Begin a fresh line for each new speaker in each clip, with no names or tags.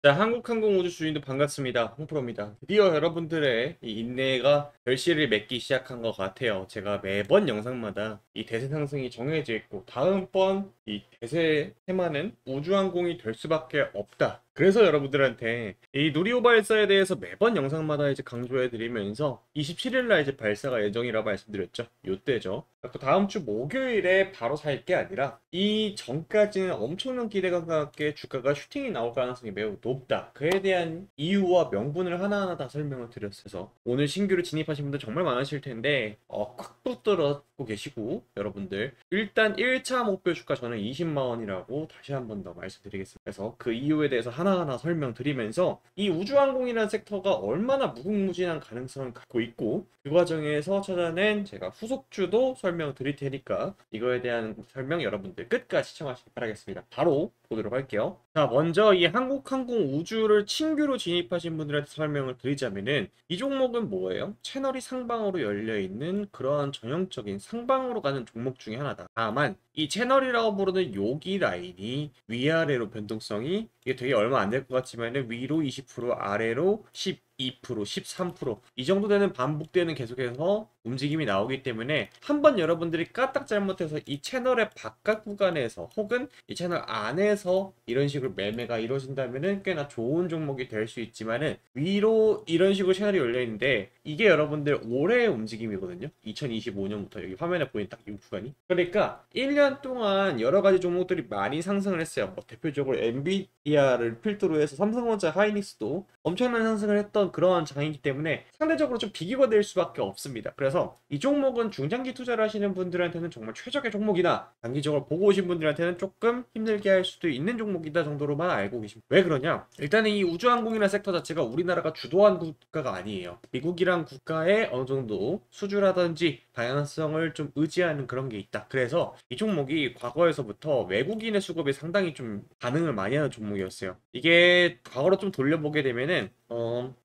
자, 한국항공우주주인도 반갑습니다. 홍프로입니다. 드디어 여러분들의 이 인내가 결실을 맺기 시작한 것 같아요. 제가 매번 영상마다 이 대세 상승이 정해져 있고 다음번 이 대세 테마는 우주항공이 될 수밖에 없다. 그래서 여러분들한테 이 누리호 발사에 대해서 매번 영상마다 이제 강조해 드리면서 27일 날 이제 발사가 예정이라고 말씀드렸죠. 요때죠. 또 다음 주 목요일에 바로 살 게 아니라 이 전까지는 엄청난 기대감과 함께 주가가 슈팅이 나올 가능성이 매우 높다. 그에 대한 이유와 명분을 하나하나 다 설명을 드렸어서 오늘 신규로 진입하신 분들 정말 많으실 텐데 꽉 붙들었고 계시고 여러분들 일단 1차 목표 주가 저는 20만 원이라고 다시 한 번 더 말씀드리겠습니다. 그래서 그 이유에 대해서 하나하나 설명드리면서 이 우주항공이라는 섹터가 얼마나 무궁무진한 가능성을 갖고 있고 그 과정에서 찾아낸 제가 후속주도 설명드릴 테니까 이거에 대한 설명 여러분들 끝까지 시청하시기 바라겠습니다. 바로 보도록 할게요. 자, 먼저 이 한국항공 우주를 신규로 진입하신 분들한테 설명을 드리자면은 이 종목은 뭐예요? 채널이 상방으로 열려 있는 그러한 전형적인 상방으로 가는 종목 중에 하나다. 다만 이 채널이라고 부르는 여기 라인이 위아래로 변동성이 이게 되게 얼마 안 될 것 같지만은 위로 20% 아래로 12%, 13%이 정도 되는 반복되는 계속해서 움직임이 나오기 때문에 한번 여러분들이 까딱 잘못해서 이 채널의 바깥 구간에서 혹은 이 채널 안에서 이런 식으로 매매가 이루어진다면은 꽤나 좋은 종목이 될 수 있지만은 위로 이런 식으로 채널이 열려 있는데 이게 여러분들 올해의 움직임이거든요. 2025년부터 여기 화면에 보이는 딱 이 구간이. 그러니까 1년 동안 여러 가지 종목들이 많이 상승을 했어요. 뭐 대표적으로 엔비디아를 필두로 해서 삼성전자, 하이닉스도 엄청난 상승을 했던 그런 장이기 때문에 상대적으로 좀 비교가 될 수밖에 없습니다. 그래서 이 종목은 중장기 투자를 하시는 분들한테는 정말 최적의 종목이다. 단기적으로 보고 오신 분들한테는 조금 힘들게 할 수도 있는 종목이다 정도로만 알고 계십니다. 왜 그러냐? 일단은 이 우주항공이라는 섹터 자체가 우리나라가 주도한 국가가 아니에요. 미국이란 국가의 어느 정도 수주라든지 다양성을 좀 의지하는 그런 게 있다. 그래서 이 종목이 과거에서부터 외국인의 수급에 상당히 좀 반응을 많이 하는 종목이었어요. 이게 과거로 좀 돌려보게 되면은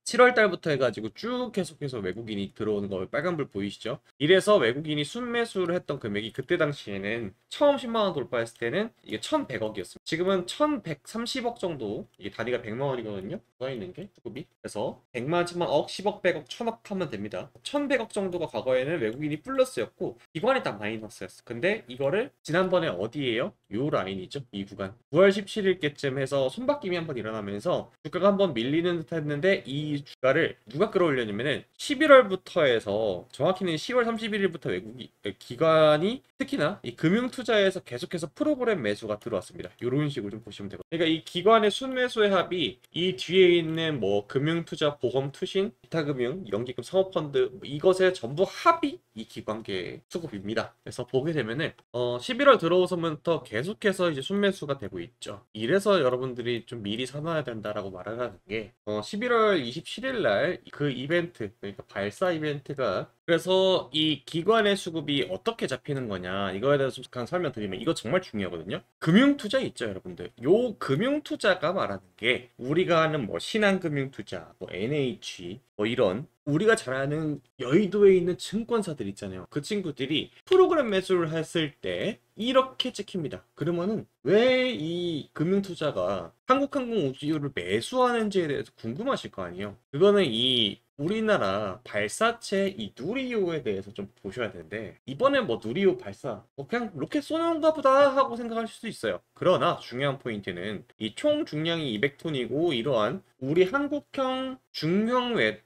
7월 달부터 해가지고 쭉 계속해서 외국인이 들어오는 거 빨간불 보이시죠? 이래서 외국인이 순매수를 했던 금액이 그때 당시에는 처음 10만 원 돌파했을 때는 이게 1,100억이었습니다. 지금은 1,130억 정도, 이게 단위가 100만 원이거든요. 써 있는 게 수급이. 그래서 100만, 1000만, 억, 10억, 100억, 1000억 하면 됩니다. 1,100억 정도가 과거에는 외국인이 플러스였고 기관이 다 마이너스였어. 근데 이거를 지난번에 어디에요? 요 라인이죠. 이 구간. 9월 17일께쯤 해서 손바뀜이 한번 일어나면서 주가가 한번 밀리는 듯 했는데 이 주가를 누가 끌어올렸냐면은 11월부터 해서 정확히는 10월 31일부터 외국이 기관이 특히나 이 금융투자에서 계속해서 프로그램 매수가 들어왔습니다. 이런 식으로 좀 보시면 되거든요. 그러니까 이 기관의 순매수의 합이 이 뒤에 있는 뭐 금융투자, 보험, 투신, 기타금융, 연기금, 상호펀드 이것의 전부 합이 이 기관계 수급입니다. 그래서 보게 되면은 11월 들어오서부터 계속해서 이제 순매수가 되고 있죠. 이래서 여러분들이 좀 미리 사놔야 된다라고 말을 하는 게 11월 27일 날 그 이벤트 그러니까 발사 이벤트가 그래서 이 기관의 수급이 어떻게 잡히는 거냐 이거에 대해서 좀 잠깐 설명드리면 이거 정말 중요하거든요. 금융투자 있죠 여러분들. 요 금융투자가 말하는 게 우리가 하는 뭐 신한금융투자, 뭐 NH 뭐 이런 우리가 잘 아는 여의도에 있는 증권사들 있잖아요. 그 친구들이 프로그램 매수를 했을 때 이렇게 찍힙니다. 그러면은 왜 이 금융투자가 한국항공 우주를 매수하는지에 대해서 궁금하실 거 아니에요. 그거는 이 우리나라 발사체 이 누리호에 대해서 좀 보셔야 되는데 이번에 뭐 누리호 발사 뭐 그냥 로켓 쏘는가 보다 하고 생각하실 수 있어요. 그러나 중요한 포인트는 이 총 중량이 200톤이고 이러한 우리 한국형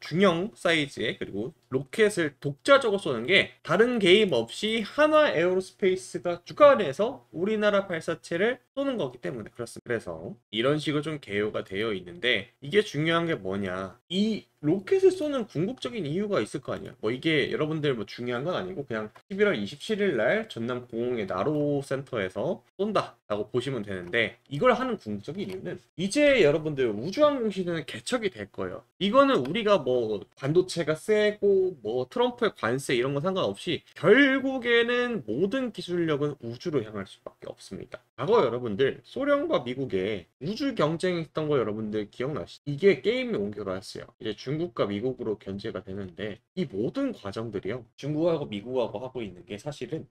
중형 사이즈의 그리고 로켓을 독자적으로 쏘는 게 다른 개입 없이 한화 에어로스페이스가 주관해서 우리나라 발사체를 쏘는 거기 때문에 그렇습니다. 그래서 이런 식으로 좀 개요가 되어 있는데 이게 중요한 게 뭐냐 이 로켓을 쏘는 궁극적인 이유가 있을 거 아니야. 뭐 이게 여러분들 뭐 중요한 건 아니고 그냥 11월 27일 날 전남 공항의 나로 센터에서 쏜다라고 보시면 되는데 이걸 하는 궁극적인 이유는 이제 여러분들 우주항공 시대는 개척이 될 거예요. 이거는 우리가 뭐 반도체가 세고 뭐 트럼프의 관세 이런 거 상관없이 결국에는 모든 기술력은 우주로 향할 수밖에 없습니다. 과거 여러분들 소련과 미국의 우주 경쟁했던 거 여러분들 기억나시죠? 이게 게임의 온결화였어요. 이제 중국과 미국으로 견제가 되는데 이 모든 과정들이요. 중국하고 미국하고 하고 있는 게 사실은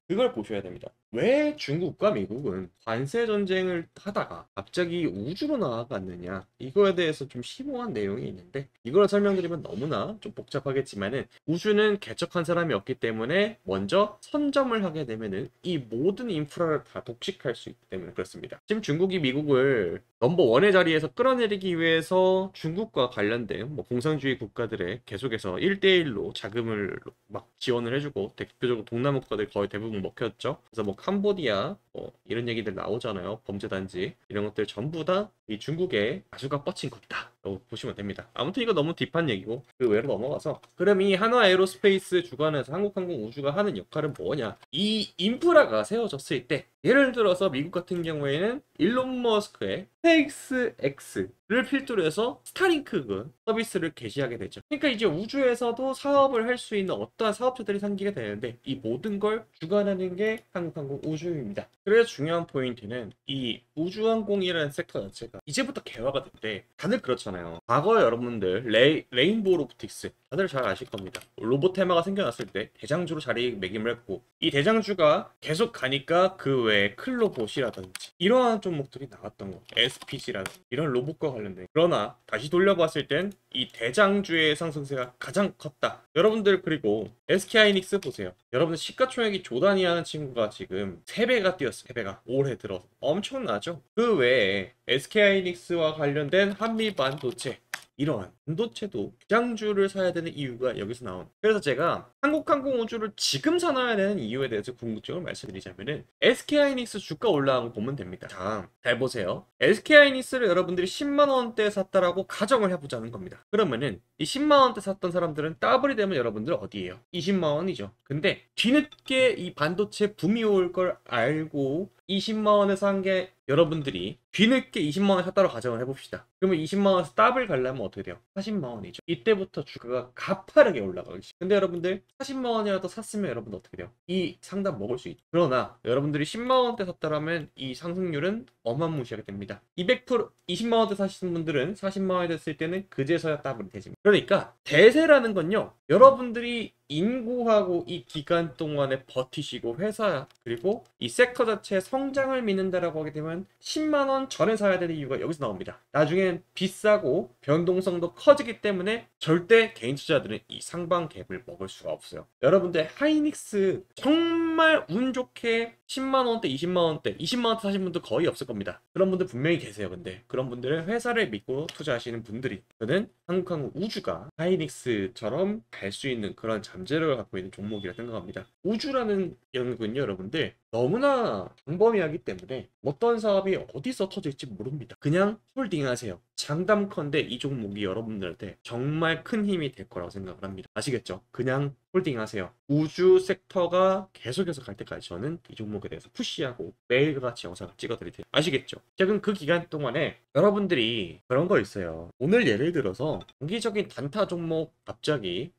그걸 보셔야 됩니다. 왜 중국과 미국은 관세 전쟁을 하다가 갑자기 우주로 나아갔느냐? 이거에 대해서 좀 심오한 내용이 있는데 이걸 설명드리면 너무나 좀 복잡하겠지만은 우주는 개척한 사람이 없기 때문에 먼저 선점을 하게 되면은 이 모든 인프라를 다 독식할 수 있기 때문에 그렇습니다. 지금 중국이 미국을 넘버 원의 자리에서 끌어내리기 위해서 중국과 관련된 뭐 공산주의 국가들에 계속해서 1대1로 자금을 막 지원을 해주고 대표적으로 동남아 국가들 거의 대부분 먹혔죠. 그래서 뭐 캄보디아 이런 얘기들 나오잖아요. 범죄단지 이런 것들 전부 다 이 중국의 가수가 뻗친 것이다 라고 보시면 됩니다. 아무튼 이거 너무 딥한 얘기고 그 외로 넘어가서 그럼 이 한화 에어로스페이스 주관에서 한국항공우주가 하는 역할은 뭐냐, 이 인프라가 세워졌을 때 예를 들어서 미국 같은 경우에는 일론 머스크의 스페이스 X를 필두로 해서 스타링크 그 서비스를 개시하게 되죠. 그러니까 이제 우주에서도 사업을 할 수 있는 어떠한 사업체들이 생기게 되는데 이 모든 걸 주관하는 게 한국항공우주입니다. 그래서 중요한 포인트는 이 우주항공이라는 섹터 자체가 이제부터 개화가 됐는데 다들 그렇잖아요. 과거에 여러분들 레인보우 로보틱스 다들 잘 아실 겁니다. 로봇 테마가 생겨났을 때 대장주로 자리매김을 했고 이 대장주가 계속 가니까 그 외에 클로봇이라든지 이러한 종목들이 나왔던 거, SPC라든지 이런 로봇과 관련된. 그러나 다시 돌려봤을 땐 이 대장주의 상승세가 가장 컸다. 여러분들 그리고 SK하이닉스 보세요. 여러분들 시가총액이 조단위하는 친구가 지금 3배가 뛰었어요. 3배가 올해 들어서 엄청나죠. 그 외에 SK하이닉스와 관련된 한미반도체 이러한 반도체도 대장주를 사야 되는 이유가 여기서 나온. 그래서 제가 한국항공우주를 지금 사놔야 되는 이유에 대해서 궁극적으로 말씀드리자면은 SK하이닉스 주가 올라간 거 보면 됩니다. 자, 잘 보세요. SK하이닉스를 여러분들이 10만원대에 샀다라고 가정을 해보자는 겁니다. 그러면은 이 10만원대 샀던 사람들은 더블이 되면 여러분들 어디에요? 20만원이죠. 근데 뒤늦게 이 반도체 붐이 올 걸 알고 20만원에 산 게 여러분들이 뒤늦게 20만원 샀다고 가정을 해봅시다. 그러면 20만원에서 더블 가려면 어떻게 돼요? 40만원이죠. 이때부터 주가가 가파르게 올라가겠지. 근데 여러분들 40만원이라도 샀으면 여러분 어떻게 돼요? 이 상담 먹을 수 있죠. 그러나 여러분들이 10만원대 샀다라면 이 상승률은 어마무시하게 됩니다. 200% 20만원대 사시는 분들은 40만원이 됐을 때는 그제서야 더블이 되지. 그러니까 대세라는 건요, 여러분들이 인고하고 이 기간 동안에 버티시고 회사 그리고 이 섹터 자체의 성장을 믿는다라고 하게 되면 10만원 전에 사야 되는 이유가 여기서 나옵니다. 나중엔 비싸고 변동성도 커지기 때문에 절대 개인 투자들은 이 상방 갭을 먹을 수가 없어요. 여러분들 하이닉스 정말 운 좋게 10만원대 20만원대 20만원대 사신 분들 거의 없을 겁니다. 그런 분들 분명히 계세요. 근데 그런 분들은 회사를 믿고 투자하시는 분들이, 저는 한국항공우주가 하이닉스처럼 갈 수 있는 그런 잠재력을 갖고 있는 종목이라 생각합니다. 우주라는 연구는요, 여러분들 너무나 광범위하기 때문에 어떤 사업이 어디서 터질지 모릅니다. 그냥 홀딩하세요. 장담컨대 이 종목이 여러분들한테 정말 큰 힘이 될 거라고 생각을 합니다. 아시겠죠? 그냥 홀딩하세요. 우주 섹터가 계속해서 갈 때까지 저는 이 종목에 대해서 푸시하고 매일같이 영상을 찍어드릴 테니 아시겠죠? 지금 그 기간 동안에 여러분들이 그런 거 있어요. 오늘 예를 들어서 단기적인 단타 종목 갑자기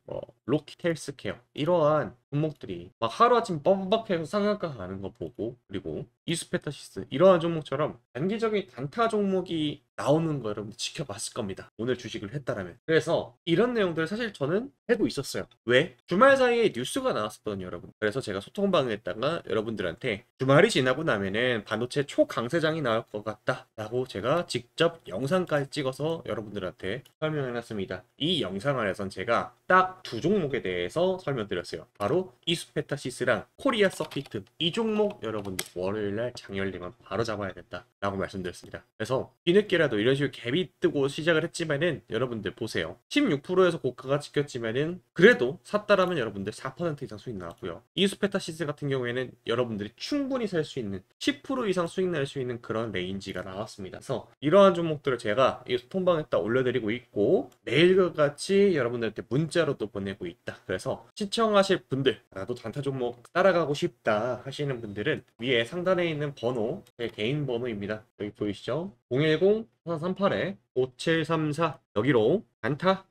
로킷 헬스케어 이러한 종목들이 막 하루아침 뻔뻔해서 상한가 가는 거 보고, 그리고 이수페타시스 이러한 종목처럼 단기적인 단타 종목이 나오는 거 여러분들 지켜봤을 겁니다. 오늘 주식을 했다라면. 그래서 이런 내용들을 사실 저는 해고 있었어요. 왜? 주말 사이에 뉴스가 나왔었거든요, 여러분. 그래서 제가 소통방을 했다가 여러분들한테 주말이 지나고 나면은 반도체 초강세장이 나올 것 같다 라고 제가 직접 영상까지 찍어서 여러분들한테 설명해놨습니다. 이 영상 안에선 제가 딱 두 종목에 대해서 설명드렸어요. 바로 이수페타시스랑 코리아 서키트. 이 종목 여러분들 월요일날 장열리면 바로 잡아야 된다 라고 말씀드렸습니다. 그래서 뒤늦게라도 이런 식으로 갭이 뜨고 시작을 했지만은 여러분들 보세요. 16%에서 고가가 찍혔지만은 그래도 샀다라면 여러분들 4% 이상 수익 나왔고요. 이수페타시스 같은 경우에는 여러분들이 충분히 살 수 있는 10% 이상 수익 낼 수 있는 그런 레인지가 나왔습니다. 그래서 이러한 종목들을 제가 이 소통방에다 올려드리고 있고 매일과 같이 여러분들한테 문자로도 보내고 있다. 그래서 시청하실 분들, 나도 단타 종목 따라가고 싶다 하시는 분들은 위에 상단에 있는 번호, 제 개인 번호입니다. 여기 보이시죠? 010-4438-5734 여기로 단타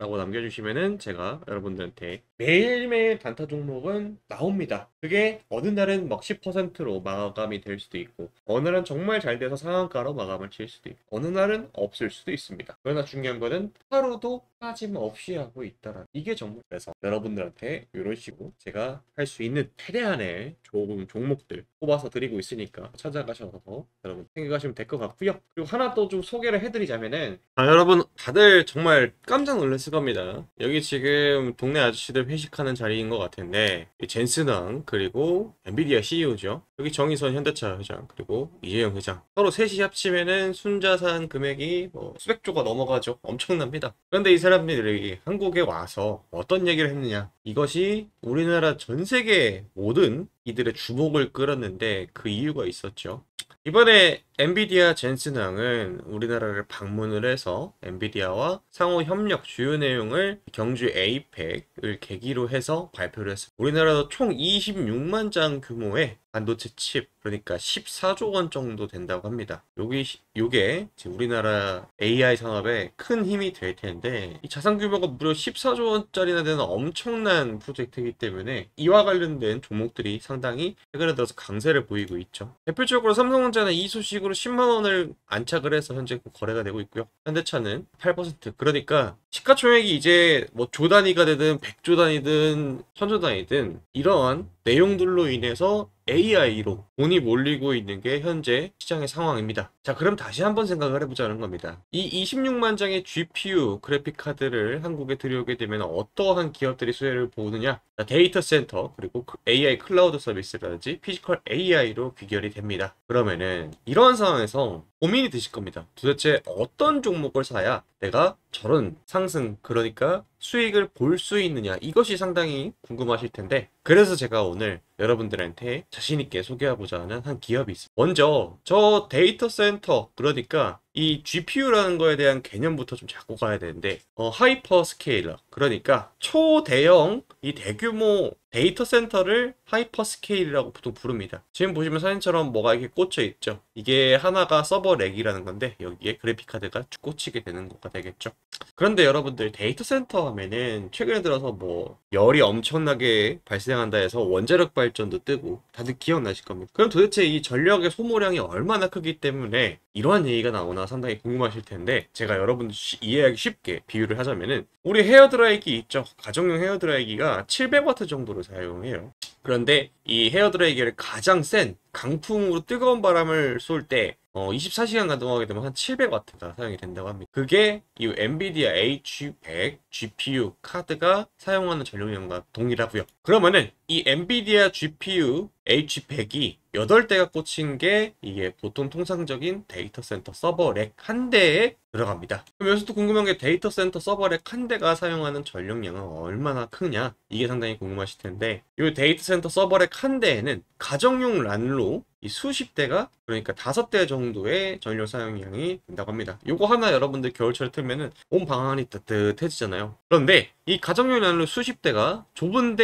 라고 남겨주시면은 제가 여러분들한테 매일매일 단타 종목은 나옵니다. 그게 어느 날은 막 10%로 마감이 될 수도 있고, 어느 날은 정말 잘 돼서 상한가로 마감을 칠 수도 있고, 어느 날은 없을 수도 있습니다. 그러나 중요한 거는 하루도 빠짐없이 하고 있다라. 이게 전부. 그래서 여러분들한테 이런 식으로 제가 할 수 있는 최대한의 좋은 종목들 뽑아서 드리고 있으니까 찾아가셔서 여러분 생각하시면 될 것 같고요. 그리고 하나 또 좀 소개를 해드리자면은, 여러분 다들 정말 깜짝 놀랐을 겁니다. 여기 지금 동네 아저씨들 회식하는 자리인 것 같은데, 이 젠슨왕 그리고 엔비디아 CEO죠. 여기 정의선 현대차 회장 그리고 이재용 회장, 서로 셋이 합치면은 순자산 금액이 뭐 수백조가 넘어가죠. 엄청납니다. 그런데 이 사람들이 한국에 와서 어떤 얘기를 했느냐, 이것이 우리나라 전 세계 모든 이들의 주목을 끌었는데 그 이유가 있었죠. 이번에 엔비디아 젠슨왕은 우리나라를 방문을 해서 엔비디아와 상호 협력 주요 내용을 경주 에이펙을 계기로 해서 발표를 했습니다. 우리나라도 총 26만 장 규모의 반도체 칩, 그러니까 14조 원 정도 된다고 합니다. 요게 우리나라 AI 산업에 큰 힘이 될 텐데, 이 자산 규모가 무려 14조 원짜리나 되는 엄청난 프로젝트이기 때문에 이와 관련된 종목들이 상당히 최근에 들어서 강세를 보이고 있죠. 대표적으로 삼성전자는 이 소식으로 10만 원을 안착을 해서 현재 거래가 되고 있고요. 현대차는 8%. 그러니까 시가총액이 이제 뭐 조 단위가 되든 100조 단위든 1000조 단위든 이러한 내용들로 인해서 AI로 돈이 몰리고 있는 게 현재 시장의 상황입니다. 자, 그럼 다시 한번 생각을 해보자는 겁니다. 이 26만 장의 GPU 그래픽 카드를 한국에 들여오게 되면 어떠한 기업들이 수혜를 보느냐? 자, 데이터 센터 그리고 AI 클라우드 서비스라든지 피지컬 AI로 귀결이 됩니다. 그러면은 이러한 상황에서 고민이 드실 겁니다. 도대체 어떤 종목을 사야 내가 저런 상승, 그러니까 수익을 볼 수 있느냐, 이것이 상당히 궁금하실 텐데, 그래서 제가 오늘 여러분들한테 자신있게 소개하고자 하는 한 기업이 있습니다. 먼저 저 데이터 센터, 그러니까 이 GPU라는 거에 대한 개념부터 좀 잡고 가야 되는데, 하이퍼 스케일러, 그러니까 초대형 이 대규모 데이터 센터를 하이퍼 스케일이라고 보통 부릅니다. 지금 보시면 사진처럼 뭐가 이렇게 꽂혀 있죠. 이게 하나가 서버 렉이라는 건데, 여기에 그래픽 카드가 쭉 꽂히게 되는 거가 되겠죠. 그런데 여러분들 데이터 센터 하면은 최근에 들어서 뭐 열이 엄청나게 발생한다 해서 원자력 발전도 뜨고 다들 기억나실 겁니다. 그럼 도대체 이 전력의 소모량이 얼마나 크기 때문에 이러한 얘기가 나오나 상당히 궁금하실 텐데, 제가 여러분들 이해하기 쉽게 비유를 하자면은, 우리 헤어드라이기 있죠. 가정용 헤어드라이기가 700W 정도를 사용해요. 그런데 이 헤어드라이기를 가장 센 강풍으로 뜨거운 바람을 쏠 때 24시간 가동하게 되면 한 700W가 사용이 된다고 합니다. 그게 이 엔비디아 H100 GPU 카드가 사용하는 전력량과 동일하고요. 그러면은 이 엔비디아 GPU H100이 8대가 꽂힌 게 이게 보통 통상적인 데이터 센터 서버 렉 한 대에 들어갑니다. 그럼 여기서 또 궁금한 게, 데이터 센터 서버 렉 한 대가 사용하는 전력량은 얼마나 크냐, 이게 상당히 궁금하실 텐데, 이 데이터 센터 서버 렉 한 대에는 가정용 란로 이 수십 대가, 그러니까 5대 정도의 전력 사용량이 된다고 합니다. 요거 하나 여러분들 겨울철에 틀면은 온 방 안이 따뜻해지잖아요. 그런데 이 가정용 란로 수십 대가 좁은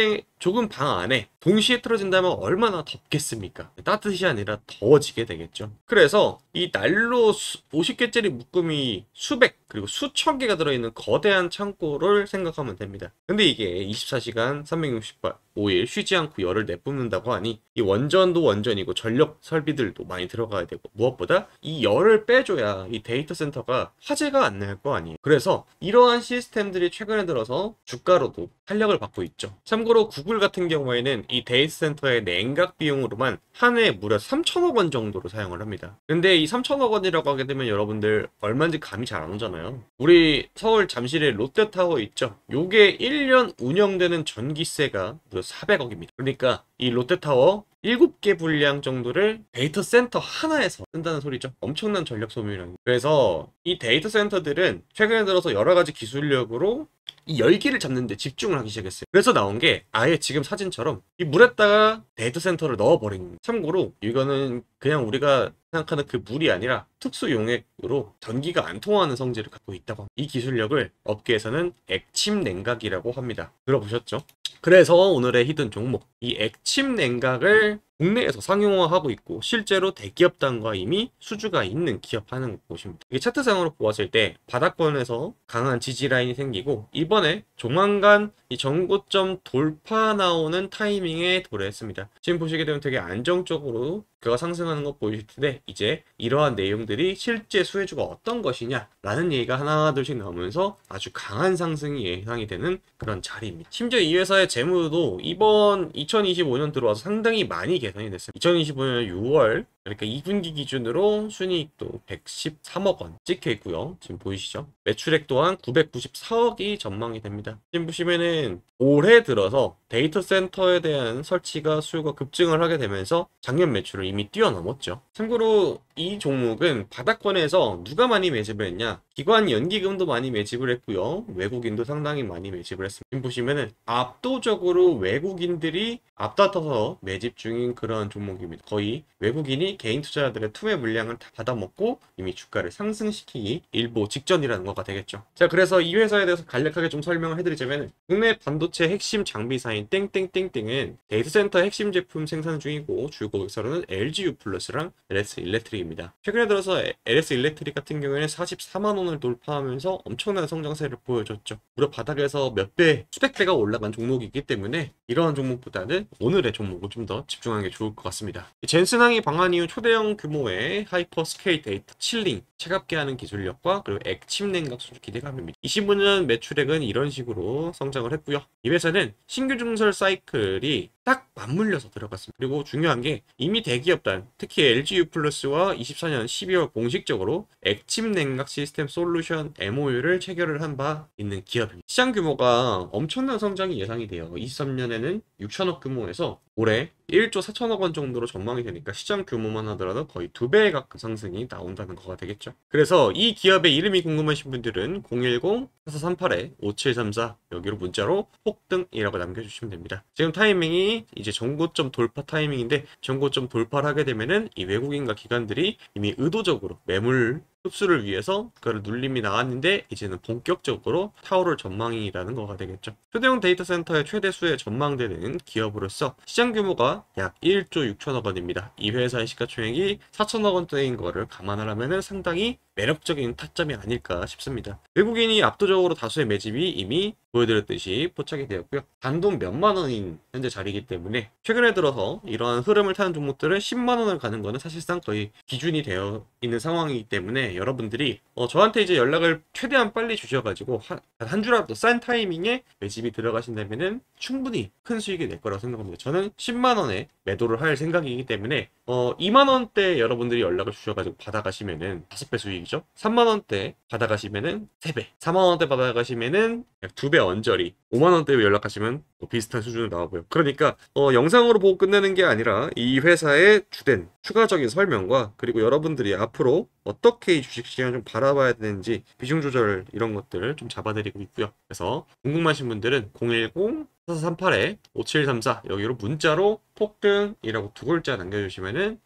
방 안에 동시에 틀어진다면 얼마나 덥겠습니까? 따뜻이 아니라 더워지게 되겠죠. 그래서 이 난로 50개짜리 묶음이 수백 그리고 수천 개가 들어있는 거대한 창고를 생각하면 됩니다. 근데 이게 24시간 365일 쉬지 않고 열을 내뿜는다고 하니 이 원전도 원전이고 전력 설비들도 많이 들어가야 되고, 무엇보다 이 열을 빼줘야 이 데이터 센터가 화재가 안 날 거 아니에요. 그래서 이러한 시스템들이 최근에 들어서 주가로도 탄력을 받고 있죠. 참고로 구글 같은 경우에는 이 데이터 센터의 냉각 비용으로만 한 해에 무려 3천억 원 정도로 사용을 합니다. 근데 이 3천억 원이라고 하게 되면 여러분들 얼마인지 감이 잘 안 오잖아요. 우리 서울 잠실에 롯데타워 있죠. 요게 1년 운영되는 전기세가 무려 400억입니다. 그러니까 이 롯데타워 7개 분량 정도를 데이터 센터 하나에서 쓴다는 소리죠. 엄청난 전력 소모량. 그래서 이 데이터 센터들은 최근에 들어서 여러 가지 기술력으로 이 열기를 잡는 데 집중을 하기 시작했어요. 그래서 나온 게 아예 지금 사진처럼 이 물에다가 데이터 센터를 넣어버린 겁니다. 참고로 이거는 그냥 우리가 생각하는 그 물이 아니라 특수 용액으로 전기가 안 통하는 성질을 갖고 있다고 합니다. 이 기술력을 업계에서는 액침 냉각이라고 합니다. 들어보셨죠? 그래서 오늘의 히든 종목, 이 액침 냉각을 국내에서 상용화하고 있고 실제로 대기업단과 이미 수주가 있는 기업 하는 거 보시면 돼요. 이게 차트상으로 보았을 때 바닥권에서 강한 지지 라인이 생기고 이번에 조만간 이 전고점 돌파 나오는 타이밍에 도래했습니다. 지금 보시게 되면 되게 안정적으로 그가 상승하는 거 보이실 텐데 이제 이러한 내용들이 실제 수혜주가 어떤 것이냐라는 얘기가 하나 둘씩 나오면서 아주 강한 상승이 예상이 되는 그런 자리입니다. 심지어 이 회사의 재무도 이번 2025년 들어와서 상당히 많이 개선이 됐어요. 2025년 6월 그러니까 2분기 기준으로 순이익도 113억 원 찍혀 있고요. 지금 보이시죠? 매출액 또한 994억이 전망이 됩니다. 지금 보시면은 올해 들어서 데이터 센터에 대한 설치가 수요가 급증을 하게 되면서 작년 매출을 이미 뛰어넘었죠. 참고로 이 종목은 바닥권에서 누가 많이 매집을 했냐? 기관 연기금도 많이 매집을 했고요. 외국인도 상당히 많이 매집을 했습니다. 지금 보시면은 압도적으로 외국인들이 앞다퉈서 매집 중인 그런 종목입니다. 거의 외국인이 개인 투자자들의 투매 물량을 다 받아먹고 이미 주가를 상승시키기 일보 직전이라는 거가 되겠죠. 자, 그래서 이 회사에 대해서 간략하게 좀 설명을 해드리자면 국내 반도체 핵심 장비사인 땡땡땡땡은 데이터 센터 핵심 제품 생산 중이고 주 고객사로는 LG U+랑 LS 일렉트릭입니다. 최근에 들어서 LS 일렉트릭 같은 경우에는 44만 원을 돌파하면서 엄청난 성장세를 보여줬죠. 무려 바닥에서 몇 배, 수백 배가 올라간 종목이기 때문에 이러한 종목보다는 오늘의 종목을 좀 더 집중하는 게 좋을 것 같습니다. 젠슨항이 방한 이후 초대형 규모의 하이퍼 스케일 데이터 칠링, 차갑게 하는 기술력과 그리고 액침 냉각 수주 기대감입니다. 25년 매출액은 이런 식으로 성장을 했고요. 이 회사는 신규 증설 사이클이 딱 맞물려서 들어갔습니다. 그리고 중요한 게 이미 대기업단, 특히 LG U+와 24년 12월 공식적으로 액침 냉각 시스템 솔루션 MOU를 체결을 한 바 있는 기업입니다. 시장 규모가 엄청난 성장이 예상이 돼요. 23년에는 6천억 규모에서 올해 1조 4천억 원 정도로 전망이 되니까 시장 규모만 하더라도 거의 2배에 가까운 상승이 나온다는 거가 되겠죠. 그래서 이 기업의 이름이 궁금하신 분들은 010-4438-5734 여기로 문자로 폭등이라고 남겨주시면 됩니다. 지금 타이밍이 이제 전고점 돌파 타이밍인데 전고점 돌파를 하게 되면은 이 외국인과 기관들이 이미 의도적으로 매물 흡수를 위해서 그걸 눌림이 나왔는데 이제는 본격적으로 타오를 전망이라는 거가 되겠죠. 초대형 데이터 센터의 최대 수혜 전망되는 기업으로서 시장 규모가 약 1조 6천억 원입니다. 이 회사의 시가총액이 4천억 원대인 거를 감안하려면 상당히 매력적인 타점이 아닐까 싶습니다. 외국인이 압도적으로 다수의 매집이 이미 보여드렸듯이 포착이 되었고요. 단돈 몇만 원인 현재 자리이기 때문에 최근에 들어서 이러한 흐름을 타는 종목들은 10만 원을 가는 거는 사실상 거의 기준이 되어 있는 상황이기 때문에 여러분들이 저한테 이제 연락을 최대한 빨리 주셔가지고 한 주라도 싼 타이밍에 매집이 들어가신다면은 충분히 큰 수익이 낼 거라고 생각합니다. 저는 10만 원에 매도를 할 생각이기 때문에 2만 원대 여러분들이 연락을 주셔가지고 받아가시면은 5배 수익이죠. 3만 원대 받아가시면은 3배, 4만 원대 받아가시면은 약 2배 언저리, 5만 원대 연락하시면 비슷한 수준으로 나오고요. 그러니까 영상으로 보고 끝내는 게 아니라 이 회사의 주된 추가적인 설명과 그리고 여러분들이 앞으로 어떻게 이 주식시장을 좀 바라봐야 되는지 비중 조절 이런 것들을 좀 잡아드리고 있고요. 그래서 궁금하신 분들은 010-4438-5734 여기로 문자로 폭등이라고 두 글자 남겨주시면은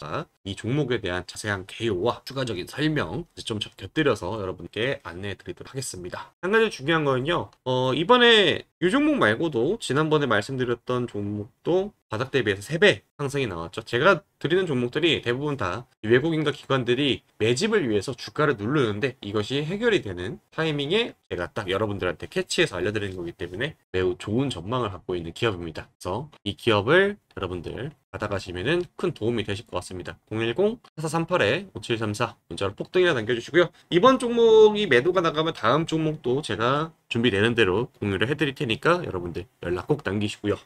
이 종목에 대한 자세한 개요와 추가적인 설명 좀 곁들여서 여러분께 안내해 드리도록 하겠습니다. 한 가지 중요한 거는요. 이번에 이 종목 말고도 지난번에 말씀드렸던 종목도 바닥 대비해서 3배 상승이 나왔죠. 제가 드리는 종목들이 대부분 다 외국인과 기관들이 매집을 위해서 주가를 누르는데 이것이 해결이 되는 타이밍에 제가 딱 여러분들한테 캐치해서 알려드리는 거기 때문에 매우 좋은 전망을 갖고 있는 기업입니다. 그래서 이 기업을 여러분들 받아가시면은 큰 도움이 되실 것 같습니다. 010-4438-5734 문자로 폭등이라 남겨주시고요. 이번 종목이 매도가 나가면 다음 종목도 제가 준비되는 대로 공유를 해드릴 테니까 여러분들 연락 꼭 남기시고요.